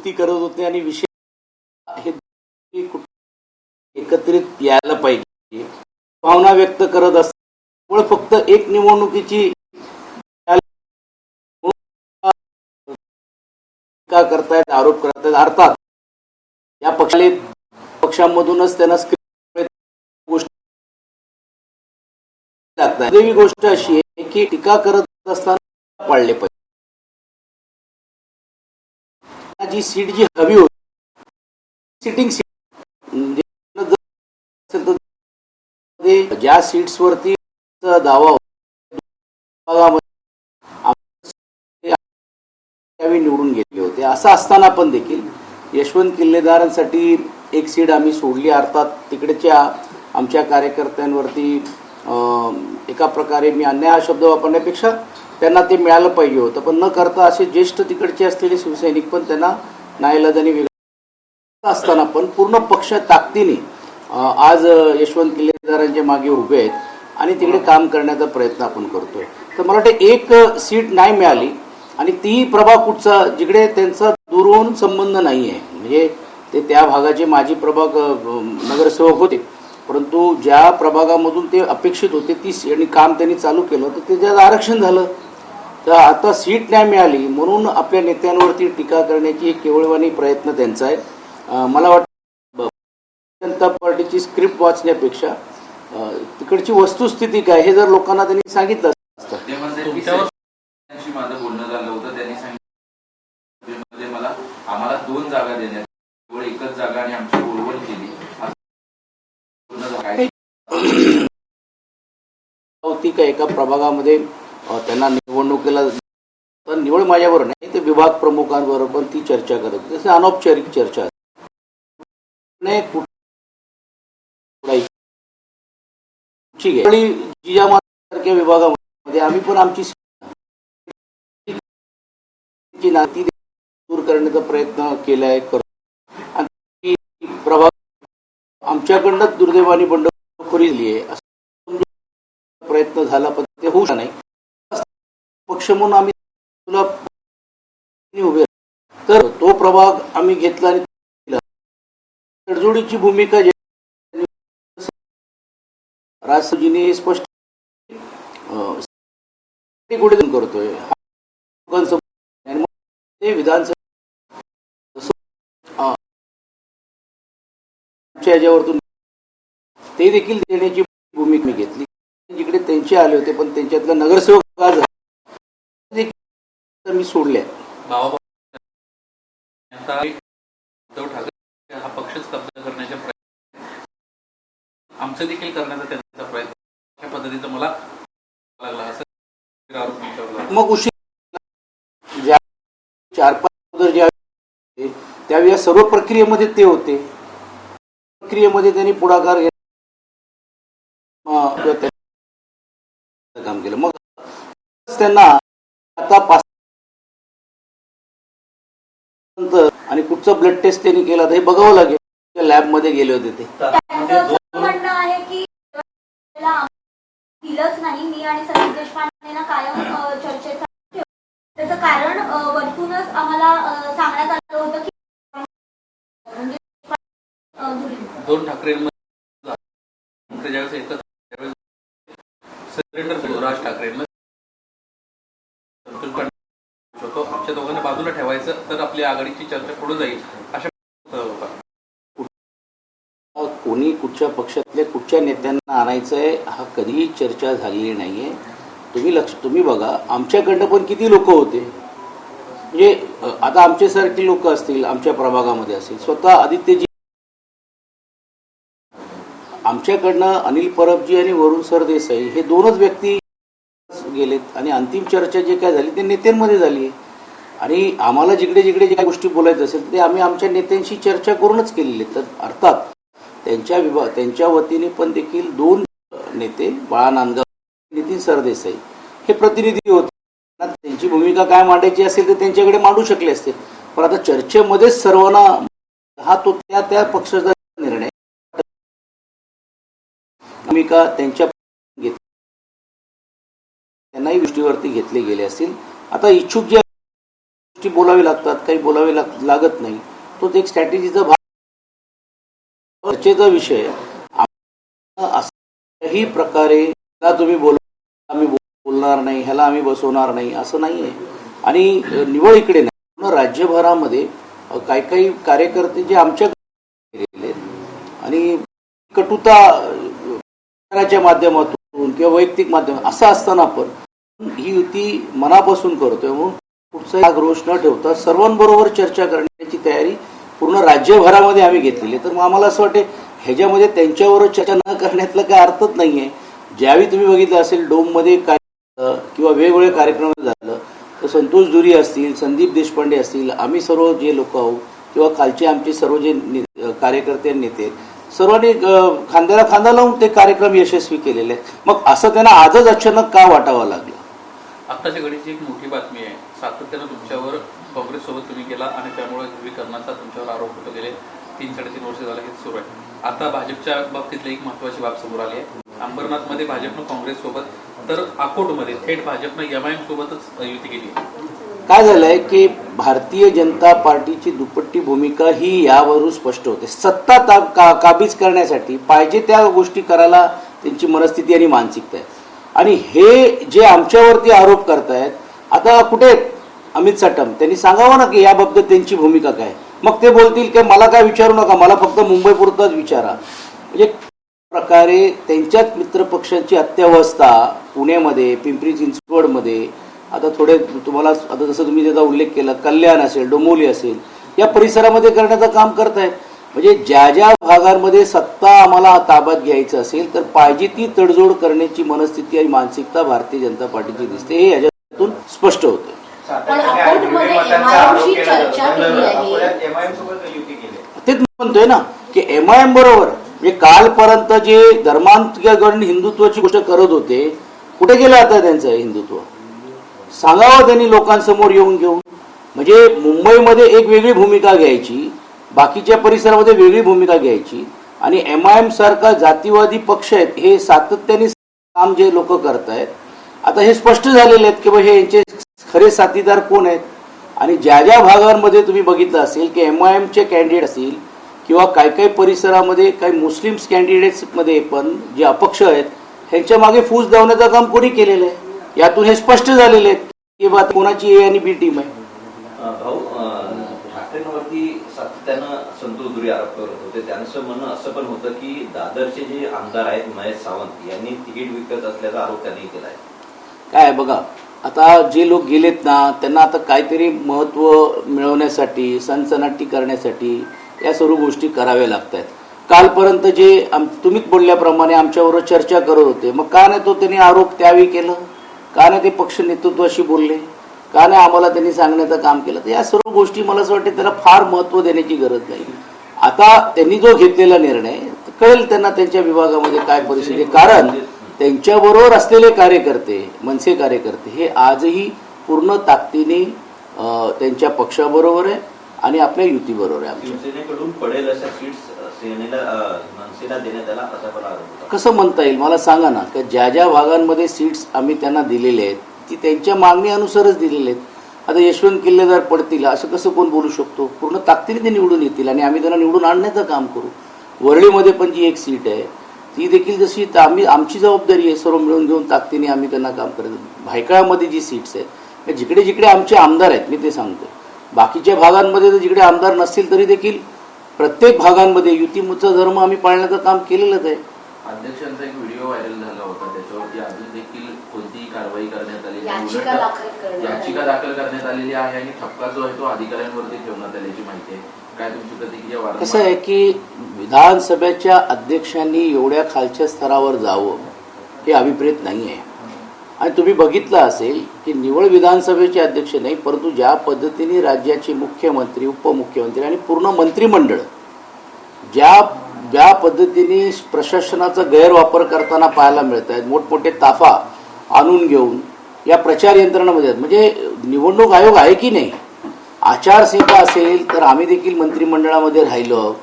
कृती करत होते आणि विषय हे एकत्रित यायला पाहिजे भावना व्यक्त करत असल्यामुळे फक्त एक निवडणुकीची टीका करतायत, आरोप करतायत. अर्थात या पक्षांमधूनच त्यांना गोष्टी लागतात. दुर्दैवी गोष्ट अशी आहे की टीका करत असताना पाळले पाहिजे. जी सीट जी हवी होती सिटिंग सीट ज्या सीट्सवरती दावा निवडून गेले होते, असं असताना पण देखील यशवंत किल्लेदारांसाठी एक सीट आम्ही सोडली. अर्थात तिकडच्या आमच्या कार्यकर्त्यांवरती एका प्रकारे मी अन्याय हा शब्द वापरण्यापेक्षा त्यांना ते मिळालं पाहिजे होतं, पण न करता असे ज्येष्ठ तिकडचे असलेले शिवसैनिक पण त्यांना नाईलाजाने वेगळं असताना पण पूर्ण पक्ष ताकदीने आज यशवंत किल्लेदारांच्या मागे उभे आहेत आणि तिकडे काम करण्याचा प्रयत्न आपण करतोय. तर मला वाटतं एक सीट नाही मिळाली आणि ती प्रभाग कुठचा जिकडे त्यांचा दूरहून संबंध नाही आहे, म्हणजे ते त्या भागाचे माजी प्रभाग नगरसेवक होते, परंतु ज्या प्रभागामधून ते अपेक्षित होते ती आणि काम त्यांनी चालू केलं तर त्याच्यात आरक्षण झालं. तर आता सीट नाही मिळाली म्हणून आपल्या नेत्यांवरती टीका करण्याची एक केवळवाणी प्रयत्न त्यांचा आहे. मला वाटतं जनता पार्टीची स्क्रिप्ट वाचण्यापेक्षा तिकडची वस्तुस्थिती काय हे जर लोकांना त्यांनी सांगितलं असतं. माझं बोलणं झालं होतं, त्यांनी सांगितलं मला आम्हाला 2 जागा देण्यात, केवळ एकच जागा आणि आमची बोलवण केली. का एका प्रभागामध्ये त्यांना निवडणुकीला तर निवड माझ्याबरोबर नाही, ते विभाग प्रमुखांबरोबर पण ती चर्चा करत होती. जसे अनौपचारिक चर्चा जिजामासारख्या विभागामध्ये आम्ही पण आमची नाती दूर करण्याचा प्रयत्न केलाय आणि प्रभाग आमच्याकडनं दुर्दैवाने बंडखोरी दिली आहे असं प्रयत्न झाला, पण ते होऊ शकत नाही. पक्ष म्हणून आम्ही तुला उभे तर तो प्रभाग आम्ही घेतला आणि तडजोडीची भूमिका राजजीने स्पष्ट कुठे करतोय विधानसभा याच्यावरतून ते देखील देण्याची भूमिका मी घेतली. जिकडे त्यांचे आले होते पण त्यांच्यातला नगरसेवक मी सोडल्या. उद्धव ठाकरे हा पक्षच कब्जा करण्याच्या प्रयत्न आमचं देखील करण्याचा त्यांचा प्रयत्न अशा पद्धतीचं मला लागला असं आरोप. मग उशीर 4-5 त्यावेळी सर्व प्रक्रियेमध्ये ते होते, प्रक्रियेमध्ये त्यांनी पुढाकार घेतला काम केलं. मग त्यांना आता आणि कुठचा ब्लड टेस्ट त्यांनी केला तर हे बघावं लागेल. लॅब मध्ये गेले होते ते म्हणणं आहे की दिलंच नाही. मी आणि संदीप देशपांडेंना कायम चर्चेचा त्याचं कारण वरतूनच आम्हाला सांगण्यात आलं होतं की 2 ठाकरेंमध्ये ज्यावेळेस एकच सरेंडर केलं राज ठाकरेंना आमच्या दोघांना बाजूला ठेवायचं तर आपली आघाडीची चर्चा पुढे जाईल अशा कोणी कुठच्या पक्षातल्या कुठच्या नेत्यांना आणायचंय हा कधीही चर्चा झालेली नाहीये. तुम्ही बघा आमच्याकडनं पण किती लोक होते, म्हणजे आता आमच्यासारखी लोक असतील आमच्या प्रभागामध्ये असतील, स्वतः आदित्यजी आमच्याकडनं अनिल परबजी आणि वरुण सरदेसाई हे 2च व्यक्ती गेलेत आणि अंतिम चर्चा जे काय झाली ते नेत्यांमध्ये झाली आहे. आणि आम्हाला जिकडे जिकडे ज्या गोष्टी बोलायचं असेल ते आम्ही आमच्या नेत्यांशी चर्चा करूनच केलेली. तर अर्थात त्यांच्या वतीने पण देखील 2 नेते बाळा नांदगाव, नितीन सरदेसाई हे प्रतिनिधी होते. त्यांची भूमिका काय मांडायची असेल तर त्यांच्याकडे मांडू शकले असते, पण आता चर्चेमध्येच सर्वांना हा तो त्या पक्षाचा निर्णय भूमिका त्यांच्या त्यांनाही गोष्टीवरती घेतले गेले असतील. आता इच्छुक जे गोष्टी बोलावी लागतात, काही बोलावे लागत नाही. तोच एक स्ट्रॅटेजीचा भाग. चर्चेचा विषय अशाही प्रकारे तुम्ही आम्ही बोलणार नाही, ह्याला आम्ही बसवणार नाही असं नाही आहे. आणि निवळ इकडे नाही, पूर्ण राज्यभरामध्ये काही काही कार्यकर्ते जे आमच्या आणि कटुता माध्यमातून किंवा वैयक्तिक माध्यमातून असं असताना आपण ही युती मनापासून करतोय. म्हणून कुठचाही आक्रोश न ठेवता सर्वांबरोबर चर्चा करण्याची तयारी पूर्ण राज्यभरामध्ये आम्ही घेतलेली आहे. तर मग आम्हाला असं वाटते ह्याच्यामध्ये त्यांच्यावर चर्चा न करण्यातला काय अर्थच नाही आहे. ज्यावेळी तुम्ही बघितलं असेल डोममध्ये काय किंवा वेगवेगळे कार्यक्रम झालं तर संतोष दुरी असतील, संदीप देशपांडे असतील, आम्ही सर्व जे लोक आहोत किंवा खालचे आमचे सर्व जे कार्यकर्ते नेते सर्वांनी खांद्याला खांदा लावून ते कार्यक्रम यशस्वी केलेले आहेत. मग असं त्यांना आजच अचानक का वाटावं लागलं? आत्ताच्या घडीची एक मोठी बातमी आहे, सातत्यानं तुमच्यावर काँग्रेससोबत तुम्ही केला आणि त्यामुळे ध्रुवीकरणाचा तुमच्यावर आरोप होतो. गेले 3-3.5 वर्ष झालं हे सुरू आहे. आता भाजपच्या बाबतीतली एक महत्वाची बाब समोर आली आहे. अंबरनाथमध्ये भाजपनं काँग्रेससोबत तर अकोटमध्ये थेट भाजपनं MIM सोबतच युती केली. काय झालंय की भारतीय जनता पार्टीची दुपट्टी भूमिका ही यावरून स्पष्ट होते. सत्ता काबीज करण्यासाठी पाहिजे त्या गोष्टी करायला त्यांची मनस्थिती आणि मानसिकता आहे. आणि हे जे आमच्यावरती आरोप करतायत आता कुठे अमित साटम त्यांनी सांगावं ना की याबाबत त्यांची भूमिका काय. मग ते बोलतील की मला काय विचारू नका, मला फक्त मुंबईपुरताच विचारा. म्हणजे प्रकारे त्यांच्याच मित्रपक्षांची अत्यावस्था पुण्यामध्ये, पिंपरी चिंचवडमध्ये, आता थोडे तुम्हाला आता जसं तुम्ही त्याचा उल्लेख केला कल्याण असेल, डोंबिवली असेल, या परिसरामध्ये करण्याचं काम करतायत. म्हणजे ज्या ज्या भागांमध्ये सत्ता आम्हाला ताब्यात घ्यायचं असेल तर पाहिजे ती तडजोड करण्याची मनस्थिती आणि मानसिकता भारतीय जनता पार्टीची दिसते. हे याच्यातून स्पष्ट होतं. तेच म्हणतोय ना की MIM बरोबर म्हणजे कालपर्यंत जे धर्मांतरीकरण हिंदुत्वाची गोष्ट करत होते कुठे गेलं आता त्यांचं हिंदुत्व? सांगावं त्यांनी लोकांसमोर येऊन घेऊन. म्हणजे मुंबईमध्ये एक वेगळी भूमिका घ्यायची, बाकीच्या परिसरामध्ये वेगळी भूमिका घ्यायची. आणि MIM सारखा जातीवादी पक्ष आहेत हे सातत्याने काम जे लोक करतायत आता हे स्पष्ट झालेले आहेत की हे यांचे खरे साथीदार कोण आहेत. आणि ज्या ज्या भागांमध्ये तुम्ही बघितलं असेल की MIMचे कॅन्डिडेट असतील किंवा काही काही परिसरामध्ये काही मुस्लिम्स कॅन्डिडेट्समध्ये पण जे अपक्ष आहेत ह्यांच्या मागे फूस दावण्याचं काम कोणी केलेलं आहे. यातून हे स्पष्ट झालेले आहेत की बा कोणाची A आणि B टीम आहे. भाऊ, ठाकरेंवरती सातत्यानं संतोष दुरी आरोप करत होते. त्यांचं म्हणणं असं पण होतं की दादरचे जे आमदार आहेत महेश सावंत यांनी तिकीट विकत असल्याचा आरोप त्यांनी केला आहे. काय बघा आता जे लोक गेलेत ना त्यांना आता काहीतरी महत्त्व मिळवण्यासाठी, सनसनाटी करण्यासाठी या सर्व गोष्टी कराव्या लागत आहेत. कालपर्यंत जे तुम्हीच बोलल्याप्रमाणे आमच्यावर चर्चा करत होते, मग का नाही तो त्यांनी आरोप त्यावेळी केलं? का नाही ते पक्ष नेतृत्वाशी बोलले? का नाही आम्हाला त्यांनी सांगण्याचं काम केलं? तर या सर्व गोष्टी मला असं वाटतं त्याला फार महत्त्व देण्याची गरज नाही. आता त्यांनी जो घेतलेला निर्णय कळेल त्यांना त्यांच्या विभागामध्ये काय परिस्थिती. कारण त्यांच्याबरोबर असलेले कार्यकर्ते, मनसे कार्यकर्ते हे आजही पूर्ण ताकदीने त्यांच्या पक्षाबरोबर आहे आणि आपल्या युतीबरोबर आहे. शिवसेनेकडून पडेल अशा सीट्स मनसेला देण्यात आला असा पण आरोप होता. कसं म्हणता येईल मला सांगा ना की ज्या ज्या भागांमध्ये सीट्स आम्ही त्यांना दिलेले आहेत ती त्यांच्या मागणीनुसारच दिलेले आहेत. आता यशवंत किल्लेदार पडतील असं कसं कोण बोलू शकतो? पूर्ण ताकदीने ते निवडून येतील आणि आम्ही त्यांना निवडून आणण्याचं काम करू. वरळीमध्ये पण जी एक सीट आहे ती देखील जशी आमची जबाबदारी आहे सर्व मिळून घेऊन ताकदीने आम्ही त्यांना काम करायचं. भायखळामध्ये जी सीट्स आहेत जिकडे जिकडे आमचे आमदार आहेत मी ते सांगतो. बाकीच्या भागांमध्ये तर जिकडे आमदार नसतील तरी देखील प्रत्येक भागांमध्ये युतीचा धर्म आम्ही पाळण्याचं काम केलेलंच आहे. अध्यक्षांचा एक व्हिडिओ व्हायरल झाला होता, त्याच्यावरती अजून देखील कोणतीही कारवाई करण्यात आलेली याचिका दाखल करण्यात आलेली आहे आणि ठपका जो आहे तो अधिकाऱ्यांवरती ठेवण्यात आल्याची माहिती आहे. काय तुमची प्रतिक्रिया? कसं आहे की विधानसभेच्या अध्यक्षांनी एवढ्या खालच्या स्तरावर जावं हे अभिप्रेत नाही आहे. आणि तुम्ही बघितलं असेल की निवड विधानसभेचे अध्यक्ष नाही परंतु ज्या पद्धतीने राज्याचे मुख्यमंत्री, उपमुख्यमंत्री आणि पूर्ण मंत्रिमंडळ ज्या पद्धतीने प्रशासनाचा गैरवापर करताना पाहायला मिळत आहेत, मोठमोठे ताफा आणून घेऊन या प्रचार यंत्रणामध्ये आहेत. म्हणजे निवडणूक आयोग आहे की नाही? आचारसंहिता असेल तर आम्ही देखील मंत्रिमंडळामध्ये राहिलो.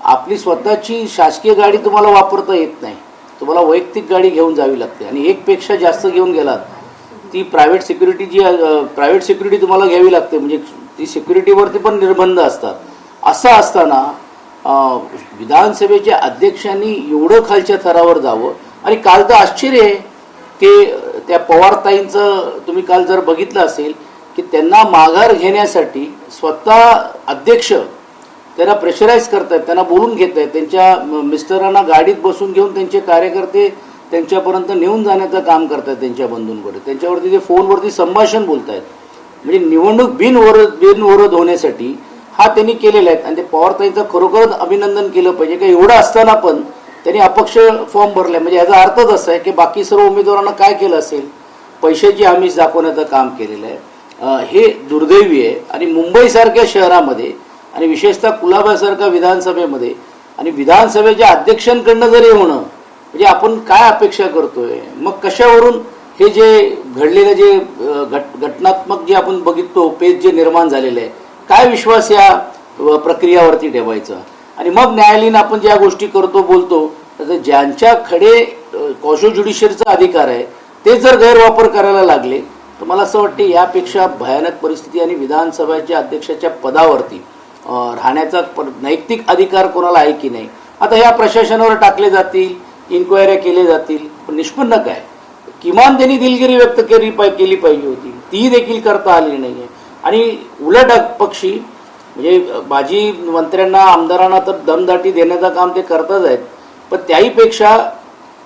आपली स्वतःची शासकीय गाडी तुम्हाला वापरता येत नाही, तुम्हाला वैयक्तिक गाडी घेऊन जावी लागते आणि एकपेक्षा जास्त घेऊन गेलात ती प्रायव्हेट सिक्युरिटी तुम्हाला घ्यावी लागते. म्हणजे ती सिक्युरिटीवरती पण निर्बंध असतात. असं असताना विधानसभेच्या अध्यक्षांनी एवढं खालच्या थरावर जावं. आणि काल तर आश्चर्य आहे की त्या पवारताईंचं तुम्ही काल जर बघितलं असेल की त्यांना माघार घेण्यासाठी स्वतः अध्यक्ष त्यांना प्रेशराईज करतायत, त्यांना बोलून घेत आहेत, त्यांच्या मिस्टरांना गाडीत बसून घेऊन त्यांचे कार्यकर्ते त्यांच्यापर्यंत नेऊन जाण्याचं काम करतात, त्यांच्या बंधूंकडे त्यांच्यावरती ते फोनवरती संभाषण बोलत आहेत. म्हणजे निवडणूक बिनविरोध होण्यासाठी हा त्यांनी केलेला आहे. आणि ते पवारताईंचं खरोखरच अभिनंदन केलं पाहिजे की एवढं असताना पण त्यांनी अपक्ष फॉर्म भरलाय. म्हणजे याचा अर्थच असा आहे की बाकी सर्व उमेदवारांना काय केलं असेल, पैशाची आमिष दाखवण्याचं काम केलेलं आहे. हे दुर्दैवी आहे. आणि मुंबईसारख्या शहरामध्ये आणि विशेषतः कुलाब्यासारख्या विधानसभेमध्ये आणि विधानसभेच्या अध्यक्षांकडनं जरी होणं म्हणजे आपण काय अपेक्षा करतोय. मग कशावरून हे जे घडलेलं जे घटनात्मक जे आपण बघिततो पेज जे निर्माण झालेलं आहे, काय विश्वास या प्रक्रियावरती ठेवायचा. आणि मग न्यायालयीन आपण ज्या गोष्टी करतो बोलतो तर ज्यांच्याकडे कॉशो ज्युडिशियरीचा अधिकार आहे ते जर गैरवापर करायला लागले तर मला असं वाटते यापेक्षा भयानक परिस्थिती. आणि विधानसभेच्या अध्यक्षाच्या पदावरती राहण्याचा नैतिक अधिकार कोणाला आहे की नाही. आता ह्या प्रशासनावर टाकले जातील, इन्क्वायऱ्या केले जातील, पण निष्पन्न काय. किमान त्यांनी दिलगिरी व्यक्त केली पाहिजे होती, ती देखील करता आली नाहीये. आणि उलट पक्षी म्हणजे माजी मंत्र्यांना आमदारांना तर दमदाटी देण्याचं काम ते करतच आहेत, पण त्याहीपेक्षा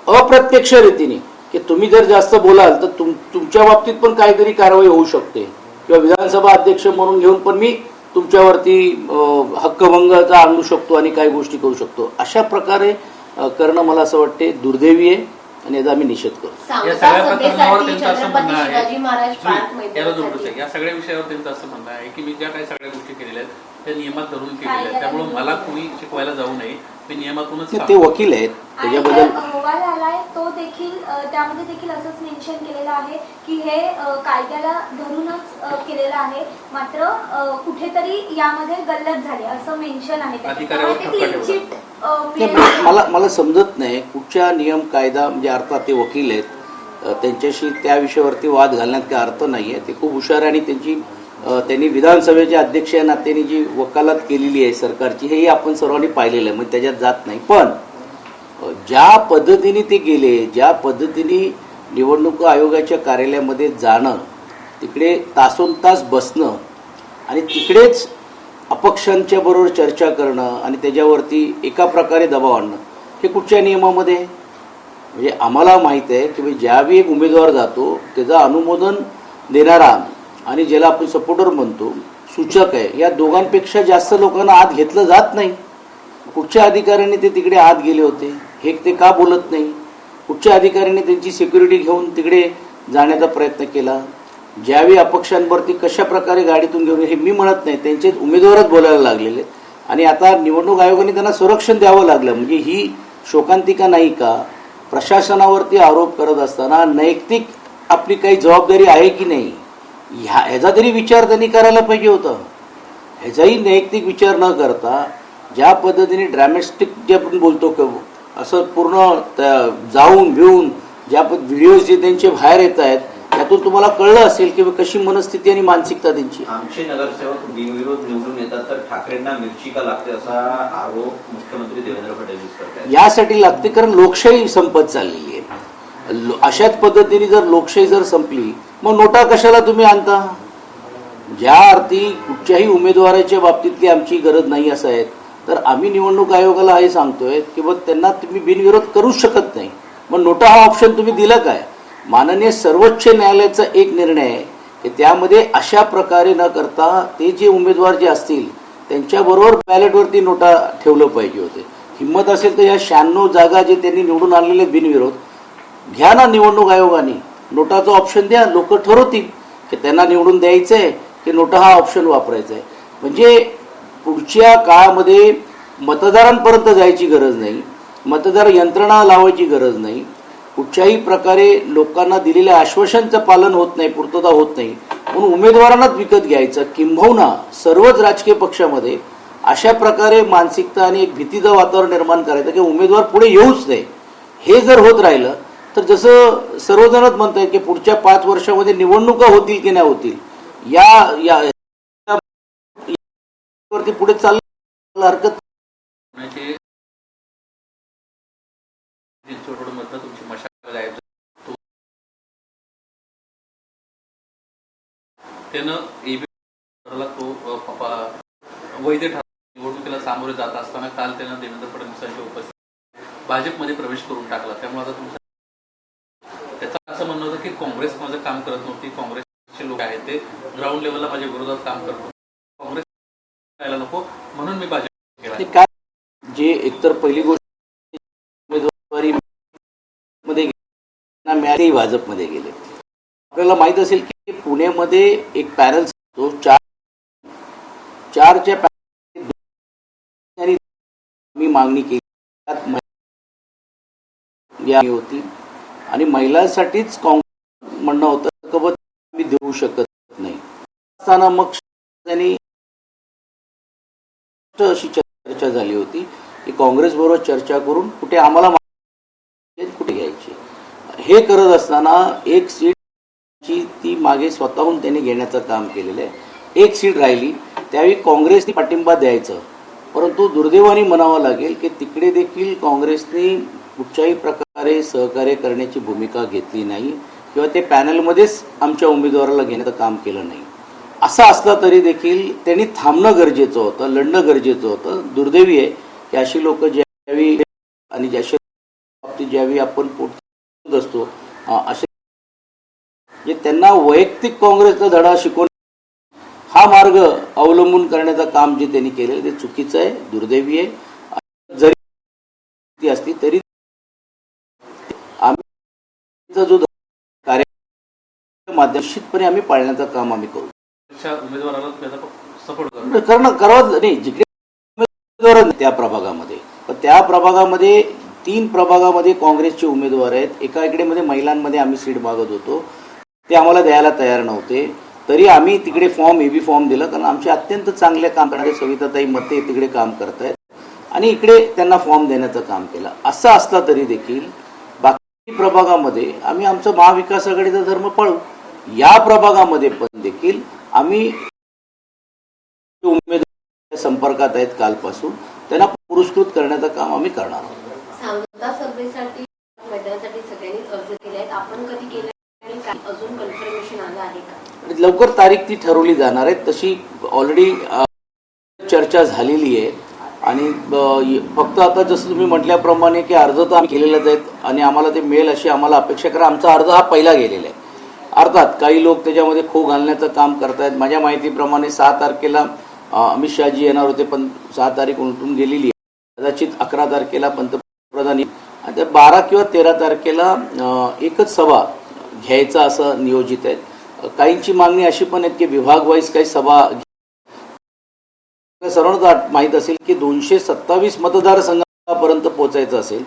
अप्रत्यक्ष रीतीने की तुम्ही जर जास्त बोलाल तर तुमच्या बाबतीत पण काहीतरी कारवाई होऊ शकते किंवा विधानसभा अध्यक्ष म्हणून घेऊन पण मी तुमच्यावरती हक्कभंगाचा आणू शकतो आणि काही गोष्टी करू शकतो. अशा प्रकारे करणं मला असं वाटते दुर्दैवी आहे आणि याचा आम्ही निषेध करतो. या सगळ्या प्रकरणावर त्यांचं असं म्हणणं आहे, याला जोडूच आहे, या सगळ्या विषयावर त्यांचं असं म्हणणं आहे की मी ज्या काही सगळ्या गोष्टी केलेल्या आहेत त्या नियमात धरून केलेल्या आहेत, त्यामुळे मला कोणी शिकवायला जाऊ नये, मी नियमातूनच ते वकील आहेत त्याच्याबद्दल अहवाल आलाय तो देखील त्यामध्ये देखील असंच मेन्शन केलेलं आहे की हे कायद्याला धरूनच केलेलं आहे, मात्र कुठेतरी यामध्ये गल्लत झाली असं मेन्शन आहे. मला समजत नाही कुठच्या नियम कायदा म्हणजे अर्थात ते वकील आहेत त्यांच्याशी त्या विषयावरती वाद घालण्यात काही अर्थ नाहीये. ते खूप हुशार आणि त्यांनी विधानसभेच्या अध्यक्ष या नात्याने जी वकालत केलेली आहे सरकारची हेही आपण सर्वांनी पाहिलेलं आहे, म्हणजे त्याच्यात जात नाही. पण ज्या पद्धतीने ते गेले, ज्या पद्धतीने निवडणूक आयोगाच्या कार्यालयामध्ये जाणं, तिकडे तासोनतास बसणं आणि तिकडेच अपक्षांच्या बरोबर चर्चा करणं आणि त्याच्यावरती एका प्रकारे दबाव आणणं हे कुठच्या नियमामध्ये. म्हणजे आम्हाला माहीत आहे की ज्यावेळी एक उमेदवार जातो त्याचं अनुमोदन देणारा आणि ज्याला आपण सपोर्टर म्हणतो सूचक आहे, या दोघांपेक्षा जास्त लोकांना आत घेतलं जात नाही. कुठच्या अधिकाऱ्यांनी ते तिकडे आत गेले होते हे ते का बोलत नाही. कुठच्या अधिकाऱ्यांनी त्यांची सिक्युरिटी घेऊन तिकडे जाण्याचा प्रयत्न केला. ज्यावेळी अपक्षांवरती कशा प्रकारे गाडीतून घेऊन हे मी म्हणत नाही, त्यांचे उमेदवारच बोलायला लागलेले. आणि आता निवडणूक आयोगाने त्यांना संरक्षण द्यावं लागलं. म्हणजे ही शोकांतिका नाही का. प्रशासनावरती आरोप करत असताना नैतिक आपली काही जबाबदारी आहे की नाही ह्याचा तरी विचार त्यांनी करायला पाहिजे होता. ह्याचाही नैतिक विचार न करता ज्या पद्धतीने ड्रॅमेस्टिक जे आपण बोलतो असं पूर्ण जाऊन भिवून ज्या व्हिडिओज जे त्यांचे बाहेर येत आहेत त्यातून तुम्हाला कळलं असेल की कशी मनस्थिती आणि मानसिकता त्यांची. आमचे नगरसेवक बिनविरोध निवडून येतात तर ठाकरेंना मिरची का लागते असा आरोप मुख्यमंत्री देवेंद्र फडणवीस करतात. यासाठी लागते कारण लोकशाही संपत चाललेली आहे. अशाच पद्धतीने जर लोकशाही जर संपली मग नोटा कशाला तुम्ही आणता. ज्या अर्थी कुठच्याही उमेदवाराच्या बाबतीतली आमची गरज नाही असं आहे तर आम्ही निवडणूक आयोगाला हे सांगतोय की बघ त्यांना तुम्ही बिनविरोध करूच शकत नाही, मग नोटा हा ऑप्शन तुम्ही दिला काय. माननीय सर्वोच्च न्यायालयाचा एक निर्णय आहे की त्यामध्ये अशा प्रकारे न करता ते जे उमेदवार जे असतील त्यांच्याबरोबर बॅलेटवरती नोटा ठेवलं पाहिजे होते. हिंमत असेल तर या 96 जागा जे त्यांनी निवडून आणलेले बिनविरोध घ्या ना निवडणूक आयोगाने, नोटाचा ऑप्शन द्या, लोक ठरवतील की त्यांना निवडून द्यायचं आहे की नोटा हा ऑप्शन वापरायचा आहे. म्हणजे पुढच्या काळामध्ये मतदारांपर्यंत जायची गरज नाही, मतदार यंत्रणा लावायची गरज नाही, कुठच्याही प्रकारे लोकांना दिलेल्या आश्वासनांचं पालन होत नाही, पूर्तता होत नाही म्हणून उमेदवारांनाच विकत घ्यायचं. किंबहुना सर्वच राजकीय पक्षामध्ये अशा प्रकारे मानसिकता आणि एक भीतीचं वातावरण निर्माण करायचं की उमेदवार पुढे येऊच नाही. हे जर होत राहिलं तर जसं सर्वजणच म्हणतात की पुढच्या 5 वर्षामध्ये निवडणुका होतील की नाही होतील या वरती पुढे चाललं हरकत पुण्याचे चिंचवडमधनं तुमची मशाल गायब झाली. त्यानं एबीला तो वैध ठरला. निवडणुकीला सामोरे जात असताना काल त्यानं देवेंद्र फडणवीसांच्या उपस्थितीत भाजपमध्ये प्रवेश करून टाकला. त्यामुळे आता तुमचं त्याचं असं म्हणणं होतं की काँग्रेस माझं काम करत नव्हती, काँग्रेसचे लोक आहेत ते ग्राउंड लेवलला माझ्या विरोधात काम करत होते, काँग्रेस करायला नको म्हणून मी भाजप केला. ते काय जे एकतर पहिली गोष्ट उमेदवारी मध्ये मिळाली भाजपमध्ये गेले. आपल्याला माहित असेल की पुण्यामध्ये एक पॅनल तो चारच्या मी मागणी केली होती आणि महिलांसाठीच काँग्रेस म्हणणं होतं की मी देऊ शकत नाही. असताना मग त्यांनी अशी चर्चा झाली होती की काँग्रेस बरोबर चर्चा करून कुठे आम्हाला कुठे घ्यायची. हे करत असताना एक सीटची ती मागे स्वतःहून त्यांनी घेण्याचं काम केलेलं आहे. एक सीट राहिली त्यावेळी काँग्रेसने पाठिंबा द्यायचं, परंतु दुर्दैवाने म्हणावं लागेल की तिकडे देखील काँग्रेसने कुठच्याही प्रकारे सहकार्य करण्याची भूमिका घेतली नाही किंवा ते पॅनलमध्येच आमच्या उमेदवाराला घेण्याचं काम केलं नाही. असं असलं तरी देखील त्यांनी थांबणं गरजेचं होतं, लढणं गरजेचं होतं. दुर्दैवी आहे की अशी लोक ज्यावेळी आणि ज्याच्या बाबतीत ज्यावेळी आपण पोट असतो असे जे त्यांना वैयक्तिक काँग्रेसचा धडा शिकवून हा मार्ग अवलंबून करण्याचं काम जे त्यांनी केलेलं ते चुकीचं आहे, दुर्दैवी आहे. जरी असली तरी आम्ही जो कार्य निश्चितपणे आम्ही पाळण्याचं काम आम्ही करू. उमेदवाराला सपोर्ट करावं नाही. जिकडे उमेदवार त्या प्रभागामध्ये, पण त्या प्रभागामध्ये 3 प्रभागामध्ये काँग्रेसचे उमेदवार आहेत. एका इकडे मध्ये महिलांमध्ये आम्ही सीट मागत होतो, ते आम्हाला द्यायला तयार नव्हते. तरी आम्ही तिकडे एबी फॉर्म दिला, कारण आमचे अत्यंत चांगले काम करणारे सविताताई मते तिकडे काम करतायत आणि इकडे त्यांना फॉर्म देण्याचं काम केलं. असं असलं तरी देखील बाकी प्रभागामध्ये आम्ही आमचं महाविकास आघाडीचा धर्म पाळू. या प्रभागामध्ये पण देखील आम्ही उमेदवार संपर्कात आहेत कालपासून, त्यांना पुरस्कृत करण्याचं काम आम्ही करणार आहोत. सांगता सभेसाठी मैदानासाठी सगळ्यांनीच अर्ज केले आहेत. आपण कधी केले आणि अजून कन्फर्मेशन आलं आहे का? लवकर तारीख ती ठरवली जाणार आहे. तशी ऑलरेडी चर्चा झालेली आहे आणि फक्त आता जसं तुम्ही म्हटल्याप्रमाणे की अर्ज तर आम्ही केलेलेच आहेत आणि आम्हाला ते मिळेल अशी आम्हाला अपेक्षा करा. आमचा अर्ज हा पहिला गेलेला आहे. अर्थात काही लोक त्याच्यामध्ये खो घालण्याचं काम करतायत. माझ्या माहितीप्रमाणे 6 तारखेला अमित शहाजी येणार होते, पण 6 तारीख उलटून गेलेली आहे. कदाचित 11 तारखेला पंतप्रधान आणि त्या 12 किंवा 13 तारखेला एकच सभा घ्यायचं असं नियोजित आहे. काहींची मागणी अशी पण आहे की विभाग वाईज काही सभा. सर्वांना माहीत असेल की 227 मतदारसंघापर्यंत पोहोचायचं असेल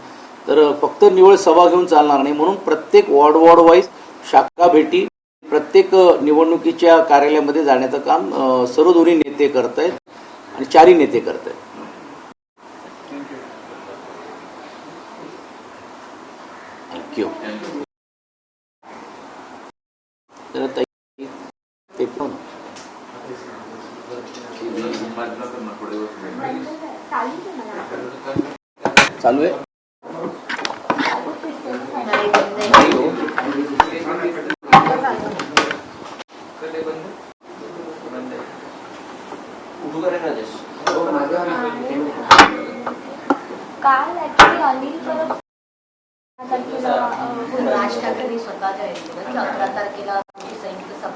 तर फक्त निवड सभा घेऊन चालणार नाही. म्हणून प्रत्येक वॉर्ड वाईज शाखा भेटी प्रत्येक निवडणुकीच्या कार्यालयामध्ये जाण्याचं काम सर्व दोन्ही नेते करतायत आणि 4ही नेते करतायत. थँक्यू. ते पण चालू आहे. काल ऍक्च्युली अनिल परब राज ठाकरे स्वतः जाहीर केलं की 11 तारखेला